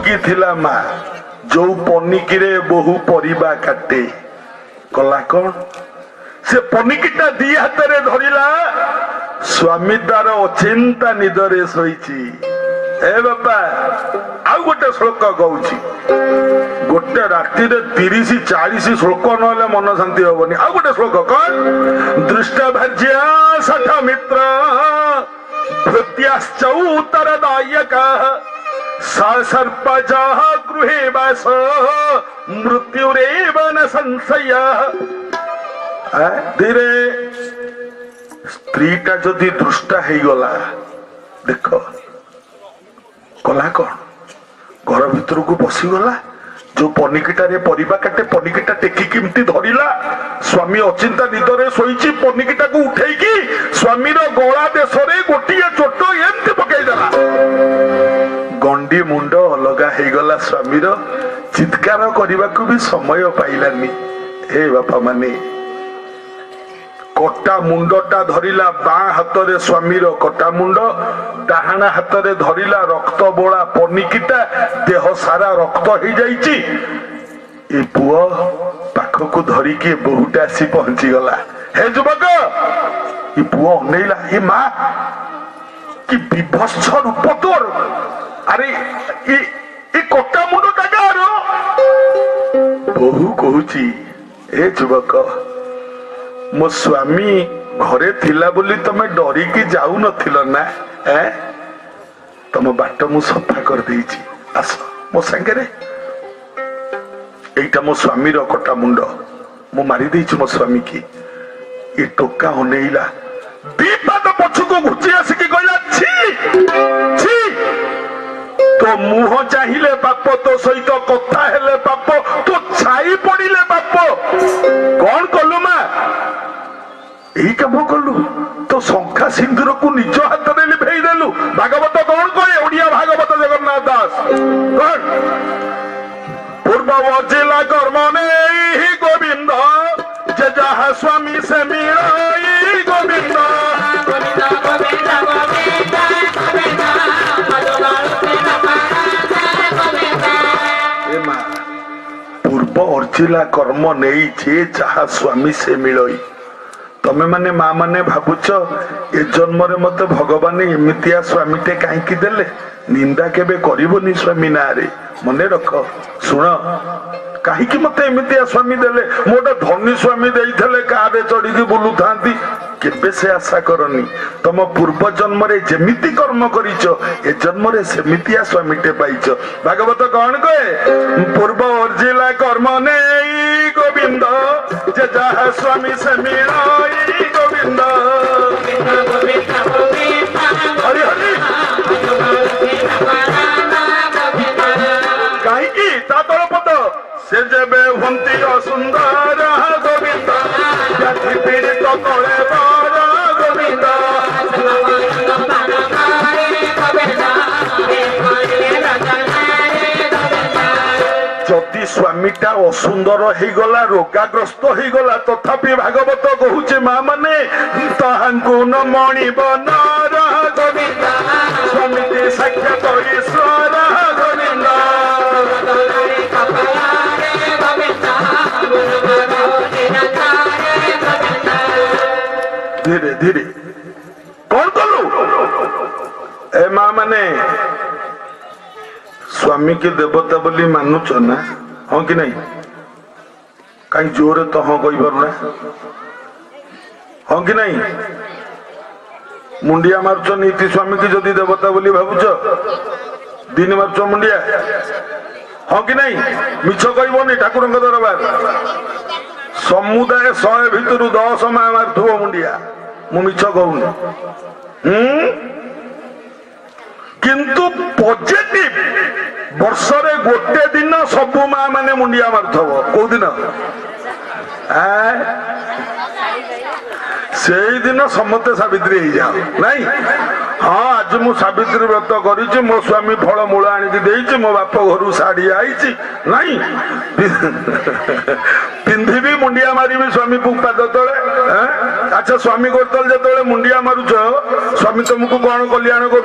पनिकी थिला मा जो पनिकी रे बहु परिबा काटे कला कौन से पनिकीटा दी हाथ रे धरिला स्वामी तार अचिंता निदरे शोइची ए बाबा आउ गोटे श्लोक कहूची गोटे राति 30-40 श्लोक नहले मन शांति हबनी आउ गोटे श्लोक कौन दृष्ट भज्या सठ मित्र भृत्याश्चौतर दायक सर्पजा गृहे वास मृत्युरेव न संशय धीरे स्त्रीटा जदि दृष्टा हो गला देख कला कौन घर भीतर को पशिगला जो पनिकीटारे परिबा काटे पनिकीटा टेकी केमती धरिला स्वामी अचिंता निदरे शोइची पनिकीटा को उठेकी स्वामी रो गला देशरे गोटिए चोट एमती पकईदेला गंडी मुंड अलगा हो गला स्वामी रो चित्कार करने को भी समय पाइलानी हे बापा माने कटा मुंडटा धरिला बाँ हाथ स्वामीर कटा मुंड डाहाण हाथ धरिला रक्त बोला पनिकीटा देह सारा रक्त हो जाइची ए पुओ पाखक धरिकी बहुटा आसी पहुंची गला हे युवक ये पुओ अनेला हे माँ कि विभत्स रूप तोर अरे ये कटा मुंडटा गार बहु कहूची ए युवक मो स्वामी घरे थिला बोली तमे डरी की जाऊ नथिल ना तम बाट मु सफा कर देइची आस मो संगे एटा मो स्वामी रो कटा मुंड मु मारी देइची मो स्वामी की ए टोका होनेइला दीपाद पछको घुची आसी की कहला छी छी तो मुह चाहिए पाप तो सहित कथा हेले पाप तो छाई पड़िले पाप कौन कलु मा यही कम कलु तो शंखा सिंदूर को निज हाथ में लिभेई देलु भागवत कौन कहे ओडिया भागवत जगन्नाथ दास कौन पूर्व वजिला कर्म नहीं गोविंद जे जहा स्वामी से मिलाई गोविंद पूर्व अर्जिला कर्म नहीं जे जहा स्वामी से मिलई तमे माने माँ माने भावुच ए जन्म रे मते भगवान एमितिया स्वामी टे कहीं देले निंदा केबे करिबोनी स्वामी ना रे मने रख सुन कहीं मते एमितिया स्वामी देले मोटा धनी स्वामी देइथले कारे चढ़ी की बुलु थांती केबे से आशा करनी तम पूर्व जन्म रे जेमिति कर्म करिचो ए जन्म रे सेमितिया स्वामी टे पाइचो भागवत कौन कहे पूर्व अर्जिला कर्म नहीं गोविंद जे जहा स्वामी से मिलाई गोविंद हरि हरि कहीं तातर पद से जेबे हंती असुंदर गोविंद जाति पीड़ित तले बर गोविंद जदि स्वामीटा असुंदर हो गला रोगाग्रस्त हो गला तथापि भागवत कहूचे माँ माने ताहांकु न मणिब नर गोविंद स्वामी साक्षात ईश्वर गोविंद धीरे धीरे कौन कलु ए माँ माने स्वामी के देवता बोली मानुच ना हाँ कि नहीं कहीं जोर तो हाँ कही पार ना हाँ कि नहीं मुंडिया मार्च नीति स्वामी की जदि देवता बोली भावुच दिन मार्च मुंडिया हाँ कि नहीं मिछ कहबनी ठाकुर दरबार समुदाय 100 भितर 10 माँ मारुव मुंडिया मु मिछ कहूनी किंतु पॉजिटिव वर्षरे गोटे दिन सबु माँ माने मुंडिया मारुथब कौ दिन से दिन समते सावित्री हो जाओ नहीं हाँ आज मु सावित्री व्रत करी मो स्वामी फल मूल आनिकी मो बाप घर शाढ़ी आई नहीं पिंधि मुंडिया मारी स्वामी पाद तले अच्छा स्वामी गोतल जो मुंडिया मारुच स्वामी तुमको कौन कल्याण कर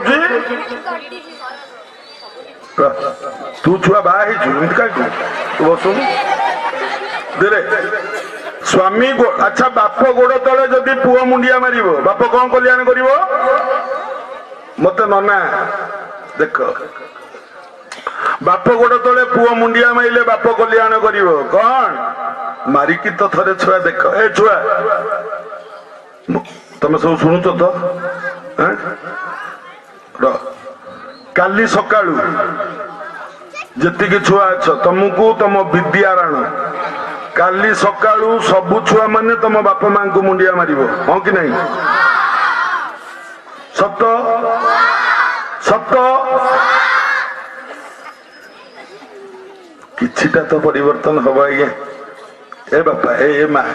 तू छुआ बाहर कहीं तू बसुन दे स्वामी अच्छा बाप गोड़ तले जदि पुओ मुंडिया मार बाप कौन कल्याण कर मत नना देख बाप गोड़ तले पुओ मुंडिया मारे बाप कल्याण कर कौन मारिकी तो थरे छुआ देख ए छुआ तुम सब शुणुच तो काली सकाळू जेतिकी छुआ अच्छ तुमको तुम विद्याराण काली सकाळू सबु छुआ माने तुम बाप मां को मुंडिया मारिबो हां कि नहीं सत सत किछिटा तो परिवर्तन हबा आज्ञा ए बापा ए मां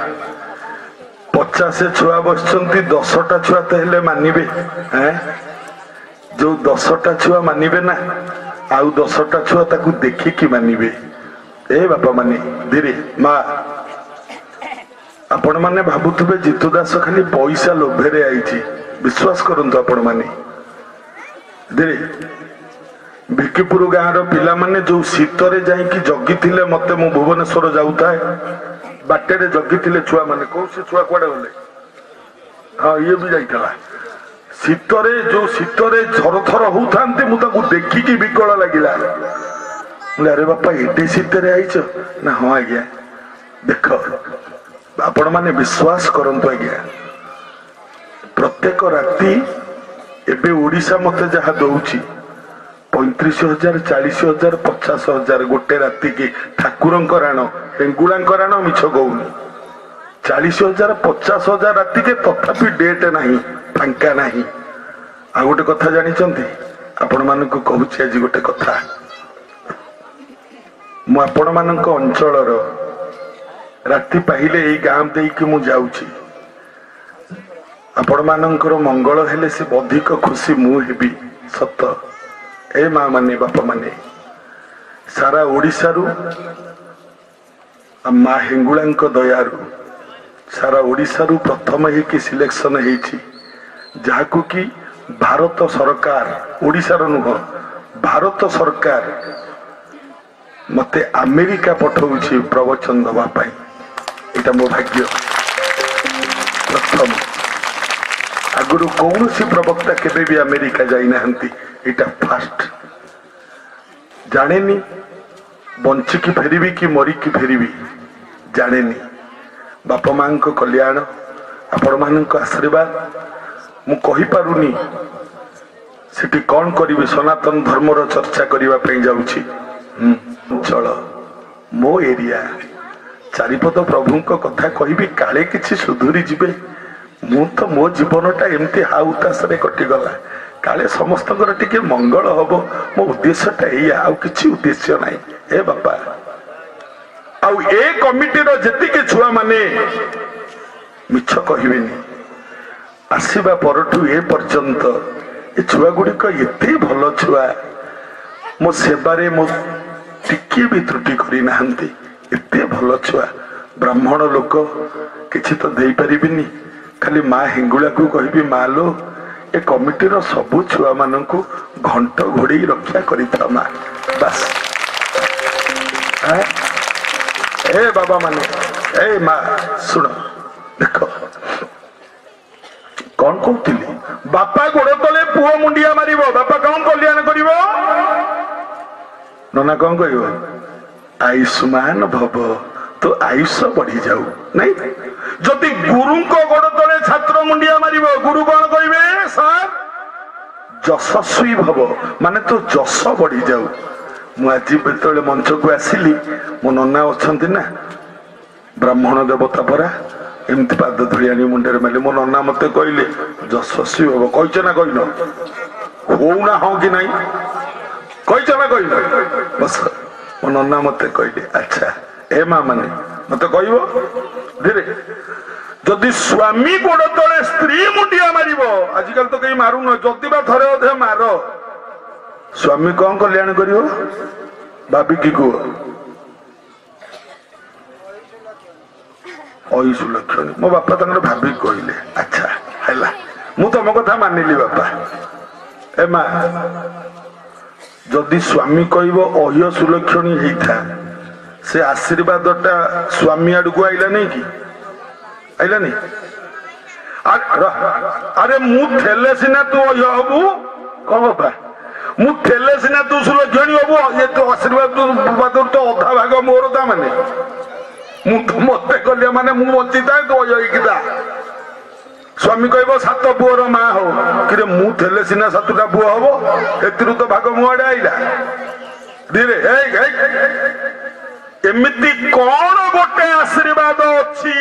50 छुआ बसचंती 10टा छुआ तो हेले मानिबे हैं जो 10टा छुआ मानिबे ना आउ 10टा छुआ ताकू देखी कि मानिबे ए बापा माने धीरे माँ आपण माने भाबुथबे जीतू दास खाली पैसा लोभे आई विश्वास करंतु आपण माने धीरे भिकीपुर गाँव पिला माने जो शीतरे जाइकी जगी थिले मते मु भुवनेश्वर जाउता बाटेरे जगी थिले छुआ माने कौ से छुआ कुआडे गले हाँ ये भी जाइतला शीतरे जो शीतरे थर थर होउथांते मु ताकू देखिकी विकल लागिला अरे बापा एटे शीतरे आईच ना हाँ आज्ञा देख आपण माने विश्वास करंतु आज्ञा प्रत्येक राति एबे ओडिशा मते जहा दउची 35,000 40,000 50,000 गोटे राति की ठाकुरंक राण हेंगुळांक राण मिछ गौनी 40,000 50,000 राति के तथापि डेट नहीं फांका नहीं आ गोटे कथा जानिचंती आपण मानकु कहूची आज गोटे कथा मु आपण मानक अंचलर राति पाहिले एई गाम देकी मु जाउची आपण मानकर मंगल हेले से अधिक खुशी मु हेबी सत ए माँ माने बापा माने सारा ओडिशा रु माँ हेंगुळांक दयारु सारा ओडिशा रु प्रथम ही की सिलेक्शन हेची जाहाकु की भारत सरकार ओडिशा रो नुह भारत सरकार मते अमेरिका पठाउछि प्रवचन दबा पाई एटा मो भाग्य प्रथम आगुरु कौन सी प्रवक्ता केबे भी अमेरिका जाई नाहंती इटा फास्ट जाने बंची की फेरबी कि मरी की फेरबी जाने बापा मां को कल्याण आपण मान आशीर्वाद मु कहि पारुनी सेठी कौन करी सनातन धर्मर चर्चा करने जाऊँगी चल मो एरिया चारिपद प्रभु कथा कहि काले किछि सुधुरी जिबे मु तो मो जीवनटा एमती हाउतास कटिगला काले समस्त टिके मंगल हम मो उद्देश्यटा या किसी उद्देश्य ना ए बापा आउ ए कमिटी जेतिके छुआ माने मिछ कहबेनी आसीबा परठू ए पर्यंत ए छुआ गुड़िक एते भल छुआ मो सेबारे मो टिके भी त्रुटि करी नाहंती एते भल छुआ ब्राह्मण लोक किछि तो देई परिबिनी खाली माँ हिंगुला को कहबी माँ लो ए कमिटी रो सबु छुआ मानकु घंट घोड़ी रक्षा करिथा माँ बस ए बाबा माने ए माँ सुन देख कौन कहती बापा गोड़ तले पुओ मुंडिया मारिबो बापा कौन कल्याण करिवो नना कौन कहबो आयुष्मान भव तो आयुष बढ़ी जाऊ नहीं जदि गुरु को गोड़ तले छात्र मुंडिया मारिबो गुरु कौन कहबे सर यशस्वी भव माने तो जस बढ़ी जाऊ मु आज बेतले मंच को आसिली मो नना अछंती ना ब्राह्मण देवता परा एमती पाद धुलियानी मुंडे मारे मो नना मते कहले यशस्वी भव कहिछ ना कहिनो होउना हो कि नहीं कहिछ ना कहिनो बस मो नना मते कहले अच्छा ए माँ माने मत कहब धीरे जदि स्वामी गोड़ तले स्त्री मुंडिया मारिबो आजिकल तो कहीं मारू न जदि बा थरे अधे मार स्वामी कौन कल्याण करिवो भाभी की को अयुष लक्षण मो बापा तंगर भाभी कहले अच्छा हैला मु तम कथा मानिली बापा ए माँ जदि स्वामी कहब अह्य सुलक्षणी होता से आशीर्वादटा स्वामी आड़ को आईला नहीं कि आईला नहीं अरे मुझे सीना तू अह्य हबू कौन बाबा मुझे सीना तू सुलक्षणी हबू ये तो आशीर्वाद तो अधा भाग मोर था माने मत कलिया माने मु बची था तो अह्य था स्वामी कहब सात पुअर माँ हो कि मुझे सीना सातटा पुह हम ए तो भाग मुआड़े आईला धीरे एमती कौन गोटे आशीर्वाद अच्छी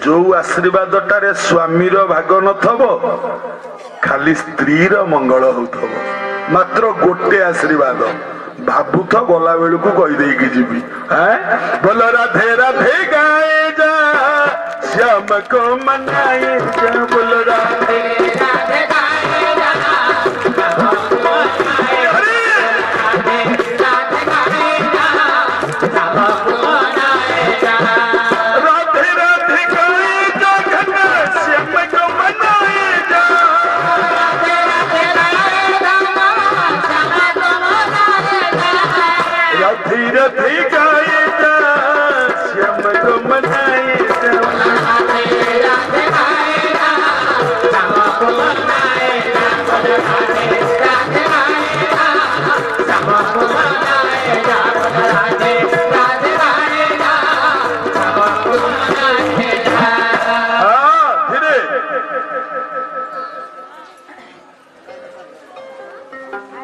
जो आशीर्वादटारे स्वामीर भाग नथब खाली स्त्रीर मंगल होथब मात्र गोटे आशीर्वाद भावुथ गला बेलू कहीदे जीवी बोल राधे राधे गाए जा श्याम को मनाए जा बोल राधे राधे गाए जा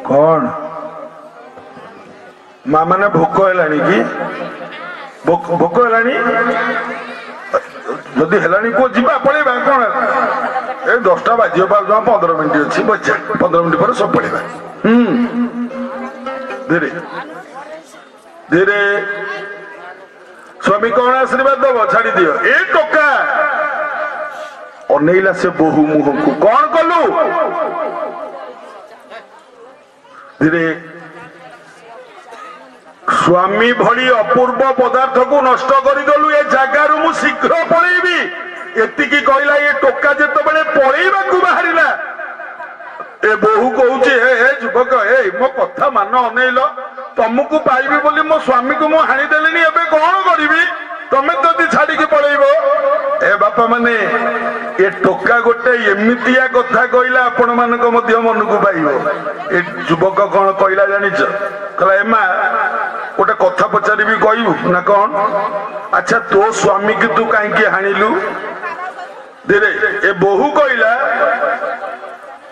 कौन माँ मैंने भोक है कि भोक है जदि है को जीवा पड़ेगा कौन ए 10टा बाजी 15 मिनट अच्छी बच्चा 15 मिनट पर सब पड़ेगा धीरे धीरे स्वामी कौन आशीर्वाद दब छाड़ी दियो ए टोका अनेला से बहु मुह को कौन कलु धीरे स्वामी भली अपूर्व पदार्थ को नष्ट करगलु ए जगार मु शीघ्र पलैबी एतिकी कहला ये टोका जिते पलैबा बाहरिला ए बहु कहूँ हे युवक हे मो कथा मान अनेल तुमको पाइबी बोली मो स्वामी को मु हाणीदेली एबे कौन करी तमें जदि छाड़ी पलैब ए बापा माने ए टोका गोटे एमितिया कथा कहला आपण मान मन को पाइब ए युवक कौन कहला जानिच कहला एमा गोटे कथा पचारि कहबू ना कौन अच्छा तो स्वामी की तू कहीं हाणिलु धीरे ए बहु कहला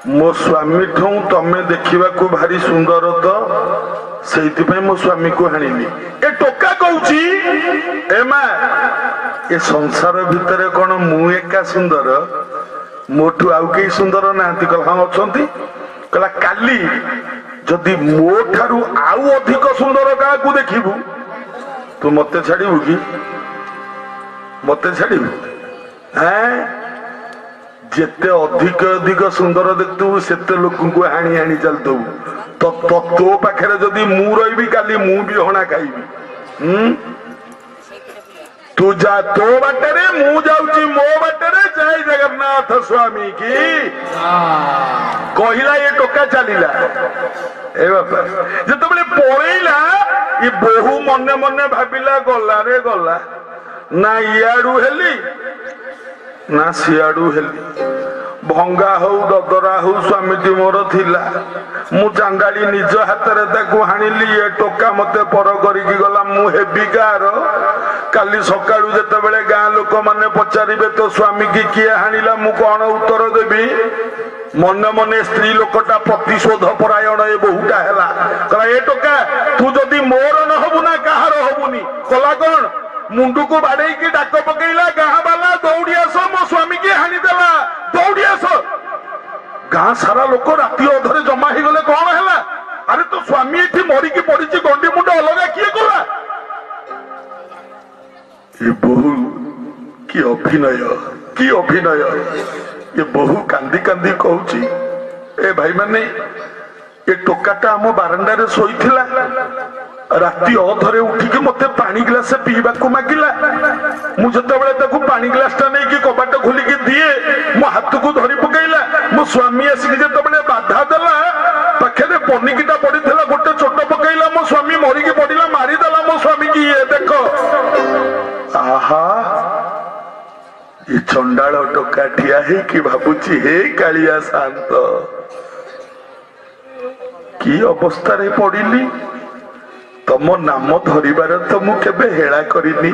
मो स्वामी ठू तमे देखा भारी सुंदर तो से मो स्वामी को हाणिली ए टोका कहूची ए मा ए संसार भितर कौन मु एका सुंदर मोठू आउ कई सुंदर नाहंती कहला हाँ अच्छी कहला काली जदि मो ठारू आउ अधिक सुंदर क्या देखिबू तू मते छाड़ू कि मते छाड़ू हैं जेते अधिक अधिक सुंदर देखु सेते लोक को हाणी हाणी चलतबू तो पाखे जदि मु रही काली मु भी हणा खाइबी तू जा तो बाटरे मु जाऊची मो बाटरे जय जगन्नाथ स्वामी की कहला ये टोका चलीला ए बापा जत बले पळैला ये बहु मने मने भाबिला गला रे गला ना इयाडू हेली ना सियाडू हेली भंगा हो ददरा हो स्वामी मोर थिला मु चांडाली निज हाथ में हाणिली ये टोका मते पर करिकी गला मु हेबी गार काली सकाळू जते बेले गाँ लोक माने पचारिबे तो स्वामी की किए हाणिला मु कौन उत्तर देबी मन मने स्त्री लोकटा प्रतिशोध परायण ए बहुटा हैला कहला ए टोका तू जदि मोर न हबु ना काहार हबुनी कला कौन मुंडू को बाड़े की डाक पकईला गाँ वाला दौड़ी आस मो स्वामी की हानि देला दौड़ी आस गाँ सारा लोक राति अधरे जमा हो गले कौन है अरे तो स्वामी ये मरिकी पड़ी गंडी मुंड अलग किए कला ये बहु की अभिनय ये बहु कांदी कांदी कहूची ए भाई माने ये टोकाटा आम बारंडा शोला राति अधरे उठिकी मते पानी ग्लास पीवा को मागिला मुझे पानी ग्लास टा नहीं कबाट खोलिकी दिए मो हाथ को धरी पकईला मो स्वामी आसिक जो बाधा देला पाखे पनी आहा ये चंडाल टोका ठिया है कि भाबुची हे कालिया शांत की अवस्था रे पड़िली तम नाम धरिबार तो मु केबे हेला करिनी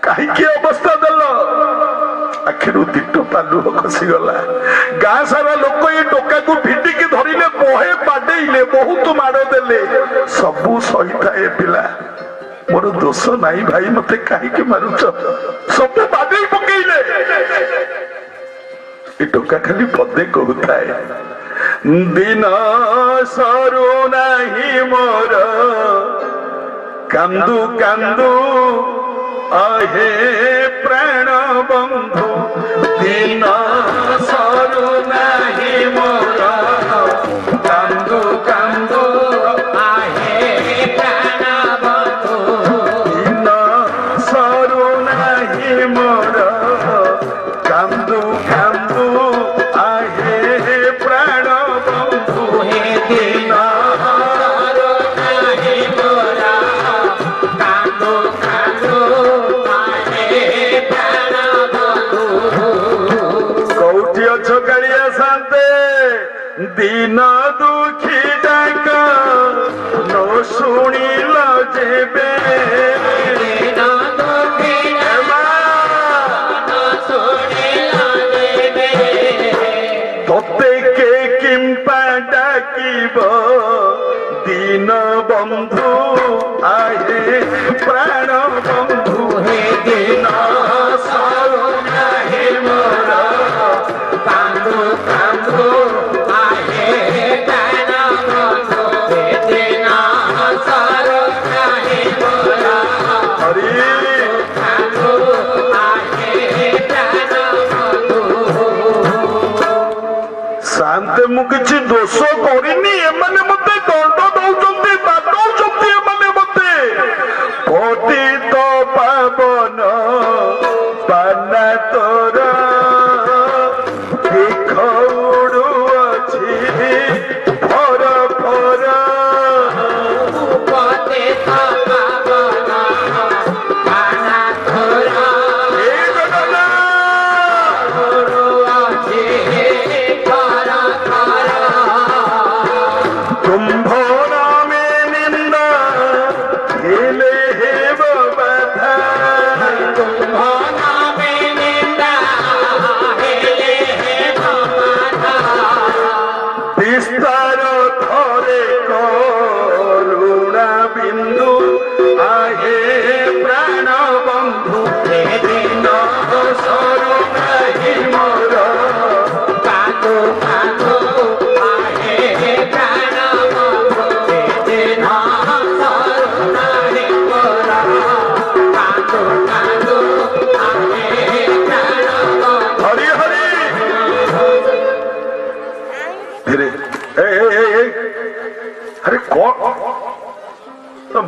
कहीं अवस्था देल आखिरू दिट पालुह खसीगला गाँ सारा लोक ये टोका को भिटिकी धरिले बहे बाडेले बहुत माड़ देले सबू सही थाए पिला मोर दोष नहीं भाई मते कहीं मारुच सब बाडे पकेले ये टोका खाली पदे कहूए दिन सरू नहीं मोर कांदू कांदू आहे प्राण बंधु दिन सरू नहीं मोर कांदू कांदू आहे प्राण बंधु दिन सरू नहीं मोर कांदू कांदू आहे प्राण बंधु हे दिन दिन दुखी डाक नो शुणिल जेबे तोते के किंपा डाकिब दिन बंधु आहे प्राण बंधु हे दिन सरू नाही मोर कांदू कांदू शांति मु किसी दोष करिनी एमाने मते दंड दौचंती बाटौचंती एमाने मते पतित पावन पाना तोर देखौडु अछि फर फर पतित पावन पाना तोर ए गडला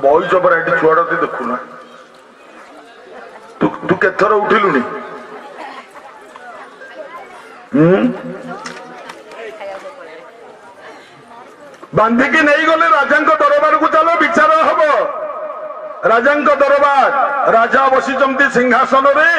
बई जबर एटी छुआटा तु देखुना तू केथर उठिलुनी बांधिकी नहीं गले राजा दरबार को चलो विचार हम राजा दरबार राजा बसी सिंहासन रे